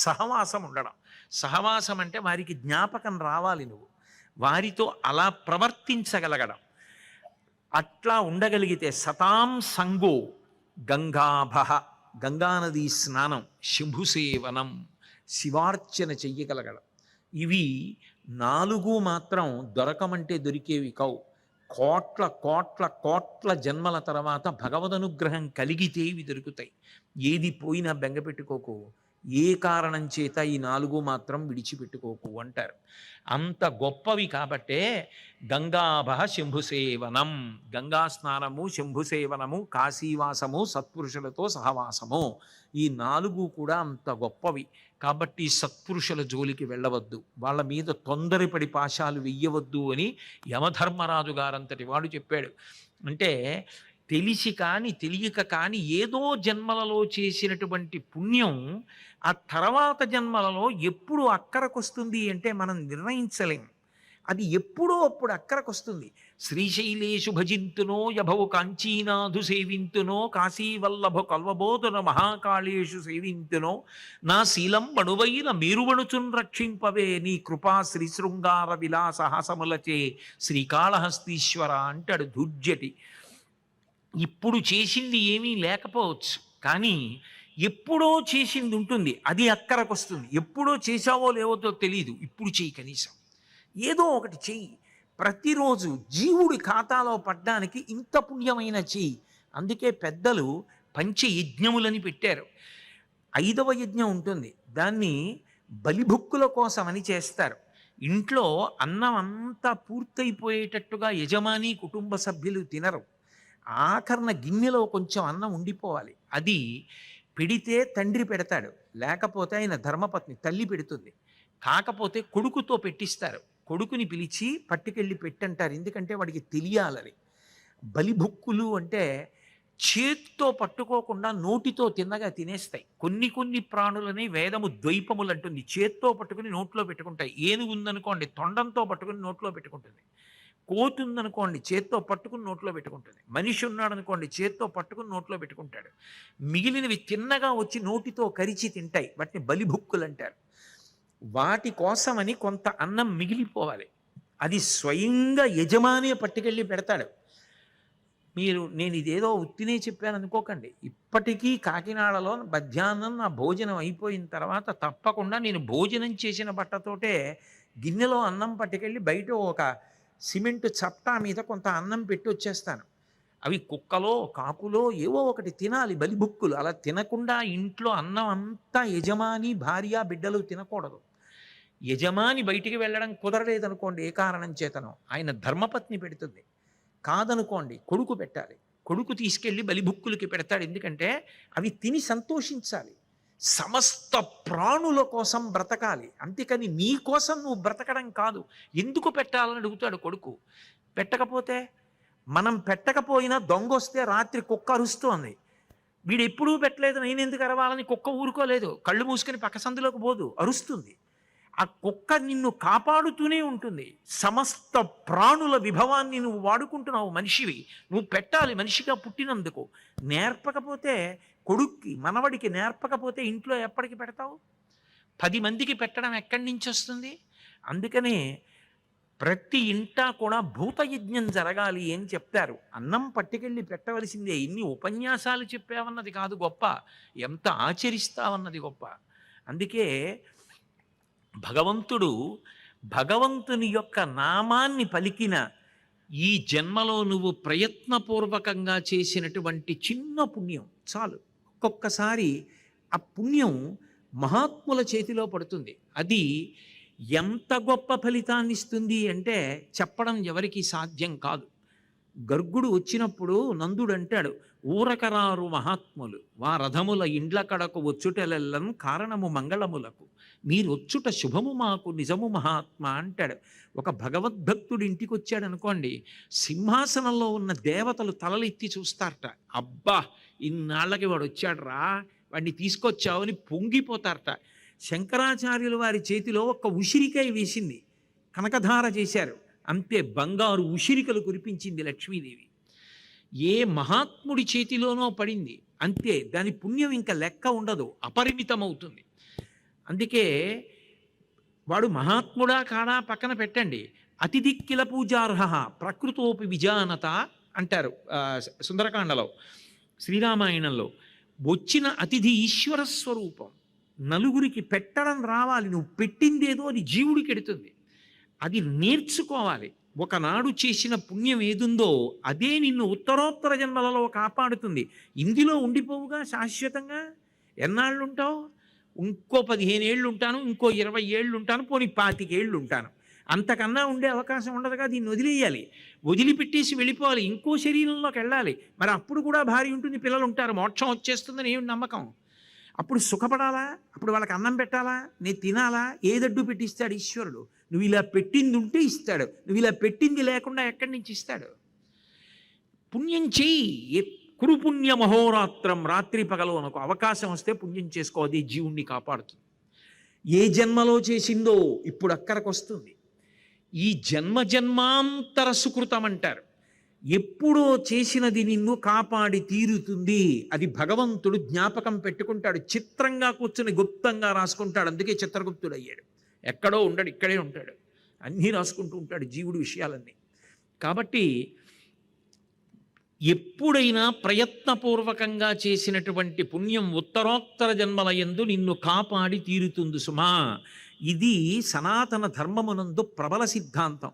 సహవాసం ఉండడం. సహవాసం అంటే వారికి జ్ఞాపకం రావాలి నువ్వు. వారితో అలా ప్రవర్తించగలగడం. అట్లా ఉండగలిగితే సతాం సంగో గంగాభ, గంగానదీ స్నానం, శంభుసేవనం, శివార్చన చెయ్యగలగడం. ఇవి 4 మాత్రం దొరకమంటే దొరికేవి కావు. కోట్ల కోట్ల కోట్ల జన్మల తర్వాత భగవదనుగ్రహం కలిగితే ఇవి దొరుకుతాయి. ఏది పోయినా బెంగపెట్టుకోకు, ఏ కారణం చేత ఈ 4 మాత్రం విడిచిపెట్టుకోకు అంటారు. అంత గొప్పవి కాబట్టే గంగాభ శంభుసేవనం, గంగా స్నానము, శంభుసేవనము, కాశీవాసము, సత్పురుషులతో సహవాసము, ఈ 4 కూడా అంత గొప్పవి. కాబట్టి సత్పురుషుల జోలికి వెళ్ళవద్దు, వాళ్ళ మీద తొందరపడి పాశాలు వెయ్యవద్దు అని యమధర్మరాజు గారంతటి వాడు చెప్పాడు. అంటే తెలిసి కానీ తెలియక కానీ ఏదో జన్మలలో చేసినటువంటి పుణ్యం ఆ తర్వాత జన్మలలో ఎప్పుడు అక్కరకొస్తుంది అంటే మనం నిర్ణయించలేం. అది ఎప్పుడో అప్పుడు అక్కరకొస్తుంది. శ్రీశైలేషు భజింతునో యభవు కాంచీనాథు సేవింతునో కాశీవల్లభ కల్వబోధన మహాకాళేషు సేవింతునో నా శీలం బణువైన మీరువణుచున్ రక్షింపవే నీ కృపా శ్రీశృంగార విలాసహాసములచే శ్రీకాళహస్తీశ్వర అంటాడు దుర్జటి. ఇప్పుడు చేసింది ఏమీ లేకపోవచ్చు, కానీ ఎప్పుడో చేసింది ఉంటుంది, అది అక్కరకొస్తుంది. ఎప్పుడో చేశావో లేవో తెలియదు, ఇప్పుడు చెయ్యి, కనీసం ఏదో ఒకటి చెయ్యి. ప్రతిరోజు జీవుడి ఖాతాలో పడ్డానికి ఇంత పుణ్యమైన చెయ్యి. అందుకే పెద్దలు పంచయజ్ఞములని పెట్టారు. 5వ యజ్ఞం ఉంటుంది, దాన్ని బలిభుక్కుల కోసమని చేస్తారు. ఇంట్లో అన్నం అంతా పూర్తయిపోయేటట్టుగా యజమాని కుటుంబ సభ్యులు తినరు. ఆఖరణ గిన్నెలో కొంచెం అన్నం ఉండిపోవాలి. అది పెడితే తండ్రి పెడతాడు, లేకపోతే ఆయన ధర్మపత్ని తల్లి పెడుతుంది. కాకపోతే కొడుకుతో పెట్టిస్తారు. కొడుకుని పిలిచి పట్టుకెళ్ళి పెట్టంటారు, ఎందుకంటే వాడికి తెలియాలని. బలిభుక్కులు అంటే చేతితో పట్టుకోకుండా నోటితో తిన్నగా తినేస్తాయి. కొన్ని కొన్ని ప్రాణులని వేదము ద్వైపములు అంటుంది, చేత్తో పట్టుకుని నోట్లో పెట్టుకుంటాయి. ఏనుగు ఉందనుకోండి తొండంతో పట్టుకుని నోట్లో పెట్టుకుంటుంది. కోతి ఉందనుకోండి చేత్తో పట్టుకుని నోట్లో పెట్టుకుంటుంది. మనిషి ఉన్నాడు అనుకోండి చేత్తో పట్టుకుని నోట్లో పెట్టుకుంటాడు. మిగిలినవి తిన్నగా వచ్చి నోటితో కరిచి తింటాయి, వాటిని బలిభుక్కులు అంటారు. వాటి కోసమని కొంత అన్నం మిగిలిపోవాలి. అది స్వయంగా యజమాని పట్టుకెళ్ళి పెడతాడు. నేను ఇదేదో ఉత్తినే చెప్పాను అనుకోకండి. ఇప్పటికీ కాకినాడలో మధ్యాహ్నం నా భోజనం అయిపోయిన తర్వాత తప్పకుండా నేను భోజనం చేసిన బట్టతోటే గిన్నెలో అన్నం పట్టుకెళ్ళి బయట ఒక సిమెంట్ చప్టా మీద కొంత అన్నం పెట్టి వచ్చేస్తాను. అవి కుక్కలో కాకులో ఏవో ఒకటి తినాలి, బలిభుక్కులు. అలా తినకుండా ఇంట్లో అన్నం అంతా యజమాని భార్య బిడ్డలు తినకూడదు. యజమాని బయటికి వెళ్ళడం కుదరలేదనుకోండి, ఏ కారణం చేతనో ఆయన ధర్మపత్ని పెడుతుంది. కాదనుకోండి కొడుకు పెట్టాలి. కొడుకు తీసుకెళ్ళి బలిభుక్కులకి పెడతాడు, ఎందుకంటే అవి తిని సంతోషించాలి. సమస్త ప్రాణుల కోసం బ్రతకాలి, అంతేకాని నీ కోసం నువ్వు బ్రతకడం కాదు. ఎందుకు పెట్టాలని అడుగుతాడు కొడుకు. పెట్టకపోతే, మనం పెట్టకపోయినా దొంగ వస్తే రాత్రి కుక్క అరుస్తోంది, వీడు ఎప్పుడూ పెట్టలేదు నేను ఎందుకు అరవాలని కుక్క ఊరుకోలేదు, కళ్ళు మూసుకొని పక్క సందులోకి పోదు, అరుస్తుంది. ఆ కుక్క నిన్ను కాపాడుతూనే ఉంటుంది. సమస్త ప్రాణుల విభవాన్ని నువ్వు వాడుకుంటున్నావు, మనిషివి. నువ్వు పెట్టాలి మనిషిగా పుట్టినందుకు. నేర్పకపోతే కొడుక్కి మనవడికి నేర్పకపోతే ఇంట్లో ఎప్పటికి పెడతావు? 10 మందికి పెట్టడం ఎక్కడి నుంచి వస్తుంది? అందుకనే ప్రతి ఇంటా కూడా భూతయజ్ఞం జరగాలి అని చెప్తారు. అన్నం పట్టుకెళ్ళి పెట్టవలసిందే. ఇన్ని ఉపన్యాసాలు చెప్పావన్నది కాదు గొప్ప, ఎంత ఆచరిస్తావన్నది గొప్ప. అందుకే భగవంతుని యొక్క నామాన్ని పలికిన ఈ జన్మలో నువ్వు ప్రయత్నపూర్వకంగా చేసినటువంటి చిన్న పుణ్యం చాలు. ఒక్కొక్కసారి ఆ పుణ్యం మహాత్ముల చేతిలో పడుతుంది. అది ఎంత గొప్ప ఫలితాన్ని ఇస్తుంది అంటే చెప్పడం ఎవరికి సాధ్యం కాదు. గర్గుడు వచ్చినప్పుడు నందుడు అంటాడు, ఊరకరారు మహాత్ములు వారథముల ఇండ్ల కడకు వచ్చుటెలెల్లం కారణము మంగళములకు మీరొచ్చుట శుభము మాకు నిజము మహాత్మ అంటాడు. ఒక భగవద్భక్తుడు ఇంటికి వచ్చాడు అనుకోండి, సింహాసనంలో ఉన్న దేవతలు తలలెత్తి చూస్తారట. అబ్బా ఇన్నాళ్ళకి వాడు వచ్చాడురా, వాడిని తీసుకొచ్చావు అని పొంగిపోతారట. శంకరాచార్యుల వారి చేతిలో ఒక ఉసిరికాయ వేసింది, కనకధార చేశారు, అంతే బంగారు ఉసిరికలు కురిపించింది లక్ష్మీదేవి. ఏ మహాత్ముడి చేతిలోనో పడింది అంతే, దాని పుణ్యం ఇంకా లెక్క ఉండదు, అపరిమితమవుతుంది. అందుకే వాడు మహాత్ముడా కాడా పక్కన పెట్టండి, అతిథి కిల పూజార్హ ప్రకృతోపి విజానత అంటారు సుందరకాండలో, శ్రీరామాయణంలో. వచ్చిన అతిథి ఈశ్వర స్వరూపం, నలుగురికి పెట్టడం రావాలి, నువ్వు పెట్టిందేదో అది జీవుడికి ఎడుతుంది, అది నేర్చుకోవాలి. ఒకనాడు చేసిన పుణ్యం ఏదుందో అదే నిన్ను ఉత్తరోత్తర జన్మలలో కాపాడుతుంది. ఇందులో ఉండిపోవుగా శాశ్వతంగా. ఎన్నాళ్ళు ఉంటావు? ఇంకో 15 ఏళ్ళు ఉంటాను, ఇంకో 20 ఏళ్ళు ఉంటాను, పోనీ 25 ఏళ్ళు ఉంటాను, అంతకన్నా ఉండే అవకాశం ఉండదుగా. దీన్ని వదిలేయాలి, వదిలిపెట్టేసి వెళ్ళిపోవాలి, ఇంకో శరీరంలోకి వెళ్ళాలి. మరి అప్పుడు కూడా భార్య ఉంటుంది, పిల్లలు ఉంటారు, మోక్షం వచ్చేస్తుందని ఏమి నమ్మకం? అప్పుడు సుఖపడాలా? అప్పుడు వాళ్ళకి అన్నం పెట్టాలా? నేను తినాలా? ఏదడ్డు పెట్టిస్తాడు ఈశ్వరుడు? నువ్వు ఇలా పెట్టింది ఉంటే ఇస్తాడు, నువ్వు ఇలా పెట్టింది లేకుండా ఎక్కడి నుంచి ఇస్తాడు? పుణ్యం చెయ్యి, కురు పుణ్య మహోరాత్రం, రాత్రి పగలు అనకు అవకాశం వస్తే పుణ్యం చేసుకో, అది జీవుణ్ణి కాపాడుతుంది. ఏ జన్మలో చేసిందో ఇప్పుడు అక్కడికి వస్తుంది. ఈ జన్మ జన్మాంతర సుకృతం అంటారు. ఎప్పుడో చేసినది నిన్ను కాపాడి తీరుతుంది. అది భగవంతుడు జ్ఞాపకం పెట్టుకుంటాడు, చిత్రంగా కూర్చుని గుప్తంగా రాసుకుంటాడు. అందుకే చిత్రగుప్తుడు అయ్యాడు. ఎక్కడో ఉండడు, ఇక్కడే ఉంటాడు, అన్నీ రాసుకుంటూ ఉంటాడు జీవుడి విషయాలన్నీ. కాబట్టి ఎప్పుడైనా ప్రయత్నపూర్వకంగా చేసినటువంటి పుణ్యం ఉత్తరోత్తర జన్మల యందు నిన్ను కాపాడి తీరుతుంది సుమా. ఇది సనాతన ధర్మమునందు ప్రబల సిద్ధాంతం.